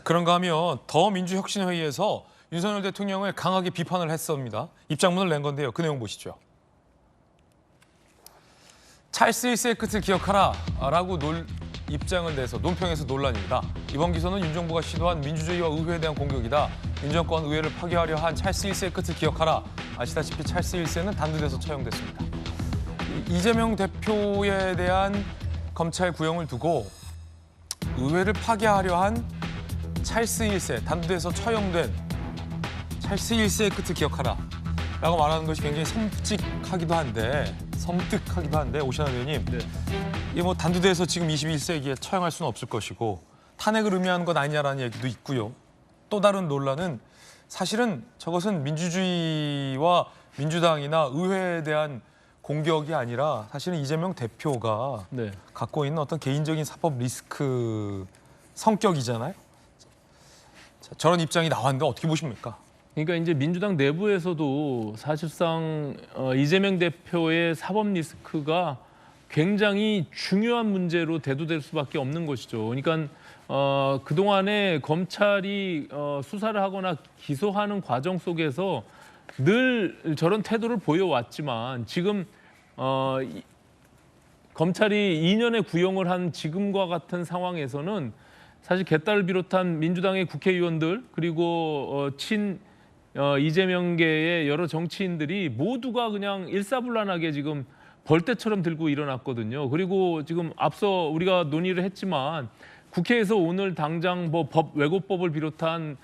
그런가 하면 더민주혁신회의에서 윤석열 대통령을 강하게 비판을 했습니다. 입장문을 낸 건데요. 그 내용 보시죠. 찰스 1세의 끝을 기억하라 라고 입장을 내서 논평에서 논란입니다. 이번 기소는 윤 정부가 시도한 민주주의와 의회에 대한 공격이다. 민정권 의회를 파괴하려 한 찰스 1세의 끝을 기억하라. 아시다시피 찰스 1세는 단두대에서 처형됐습니다. 이재명 대표에 대한 검찰 구형을 두고 의회를 파괴하려 한 찰스 1세, 단두대에서 처형된 찰스 1세의 끝을 기억하라 라고 말하는 것이 굉장히 섬뜩하기도 한데 오신환 의원님, 네. 이게 뭐 단두대에서 지금 21세기에 처형할 수는 없을 것이고 탄핵을 의미하는 것 아니냐라는 얘기도 있고요. 또 다른 논란은 사실은 저것은 민주주의와 민주당이나 의회에 대한 공격이 아니라 사실은 이재명 대표가 네. 갖고 있는 어떤 개인적인 사법 리스크 성격이잖아요. 자, 저런 입장이 나왔는데 어떻게 보십니까? 그러니까 이제 민주당 내부에서도 사실상 이재명 대표의 사법 리스크가 굉장히 중요한 문제로 대두될 수밖에 없는 것이죠. 그러니까 그동안에 검찰이 수사를 하거나 기소하는 과정 속에서 늘 저런 태도를 보여왔지만 지금 검찰이 2년의 구형을 한 지금과 같은 상황에서는 사실 개딸을 비롯한 민주당의 국회의원들 그리고 이재명계의 여러 정치인들이 모두가 그냥 일사불란하게 지금 벌떼처럼 들고 일어났거든요. 그리고 지금 앞서 우리가 논의를 했지만 국회에서 오늘 당장 뭐 왜곡법을 비롯한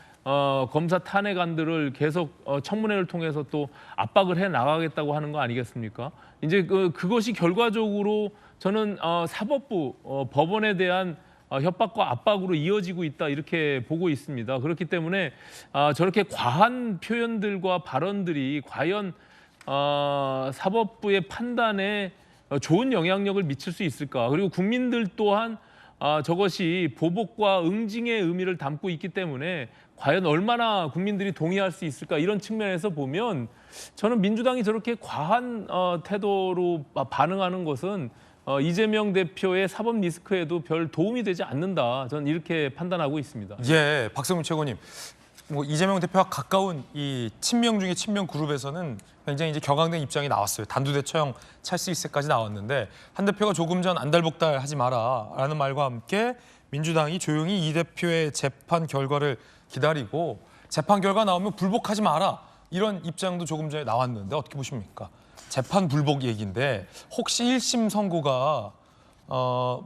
검사 탄핵안들을 계속 청문회를 통해서 또 압박을 해 나가겠다고 하는 거 아니겠습니까? 이제 그것이 결과적으로 저는 사법부 법원에 대한 협박과 압박으로 이어지고 있다 이렇게 보고 있습니다. 그렇기 때문에 저렇게 과한 표현들과 발언들이 과연 사법부의 판단에 좋은 영향력을 미칠 수 있을까? 그리고 국민들 또한 저것이 보복과 응징의 의미를 담고 있기 때문에 과연 얼마나 국민들이 동의할 수 있을까? 이런 측면에서 보면 저는 민주당이 저렇게 과한 태도로 반응하는 것은 이재명 대표의 사법 리스크에도 별 도움이 되지 않는다. 저는 이렇게 판단하고 있습니다. 예, 박성문 최고님. 뭐 이재명 대표와 가까운 이 친명 중에 친명 그룹에서는 굉장히 이제 격앙된 입장이 나왔어요. 단두대 처형 찰스 1세까지 나왔는데 한 대표가 조금 전 안달복달하지 마라라는 말과 함께 민주당이 조용히 이 대표의 재판 결과를 기다리고 재판 결과 나오면 불복하지 마라 이런 입장도 조금 전에 나왔는데 어떻게 보십니까? 재판 불복 얘기인데 혹시 1심 선고가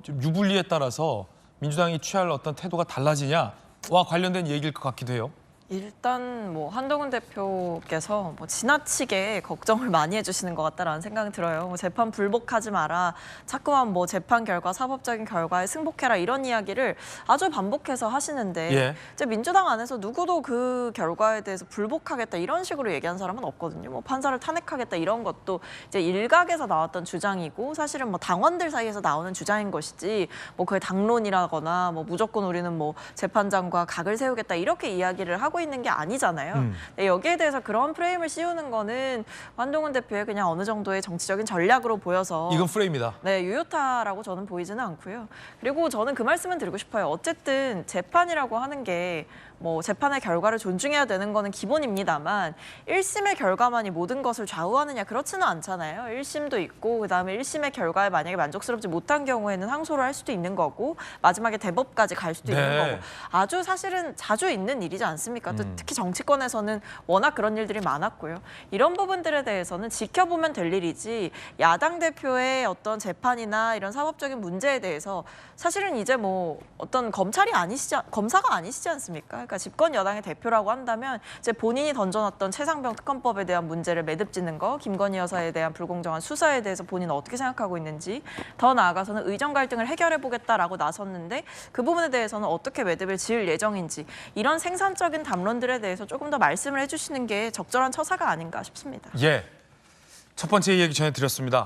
좀 유불리에 따라서 민주당이 취할 어떤 태도가 달라지냐와 관련된 얘기일 것 같기도 해요. 일단 뭐 한동훈 대표께서 뭐 지나치게 걱정을 많이 해주시는 것 같다라는 생각이 들어요. 뭐 재판 불복하지 마라, 자꾸만 뭐 재판 결과, 사법적인 결과에 승복해라 이런 이야기를 아주 반복해서 하시는데 예. 이제 민주당 안에서 누구도 그 결과에 대해서 불복하겠다 이런 식으로 얘기한 사람은 없거든요. 뭐 판사를 탄핵하겠다 이런 것도 이제 일각에서 나왔던 주장이고 사실은 뭐 당원들 사이에서 나오는 주장인 것이지 뭐 그의 당론이라거나 뭐 무조건 우리는 뭐 재판장과 각을 세우겠다 이렇게 이야기를 하고 있는 게 아니잖아요. 여기에 대해서 그런 프레임을 씌우는 거는 한동훈 대표의 그냥 어느 정도의 정치적인 전략으로 보여서 이건 프레임이다. 네, 유효타라고 저는 보이지는 않고요. 그리고 저는 그 말씀은 드리고 싶어요. 어쨌든 재판이라고 하는 게 뭐 재판의 결과를 존중해야 되는 거는 기본입니다만 1심의 결과만이 모든 것을 좌우하느냐 그렇지는 않잖아요. 1심도 있고 그다음에 1심의 결과에 만약에 만족스럽지 못한 경우에는 항소를 할 수도 있는 거고 마지막에 대법까지 갈 수도 있는 거고 아주 사실은 자주 있는 일이지 않습니까? 또 특히 정치권에서는 워낙 그런 일들이 많았고요. 이런 부분들에 대해서는 지켜보면 될 일이지 야당 대표의 어떤 재판이나 이런 사법적인 문제에 대해서 사실은 이제 뭐 어떤 검사가 아니시지 않습니까? 그러니까 집권 여당의 대표라고 한다면 이제 본인이 던져놨던 최상병 특검법에 대한 문제를 매듭짓는 거, 김건희 여사에 대한 불공정한 수사에 대해서 본인은 어떻게 생각하고 있는지, 더 나아가서는 의정 갈등을 해결해보겠다라고 나섰는데 그 부분에 대해서는 어떻게 매듭을 지을 예정인지 이런 생산적인 담론들에 대해서 조금 더 말씀을 해주시는 게 적절한 처사가 아닌가 싶습니다. 예, 첫 번째 얘기 전해드렸습니다.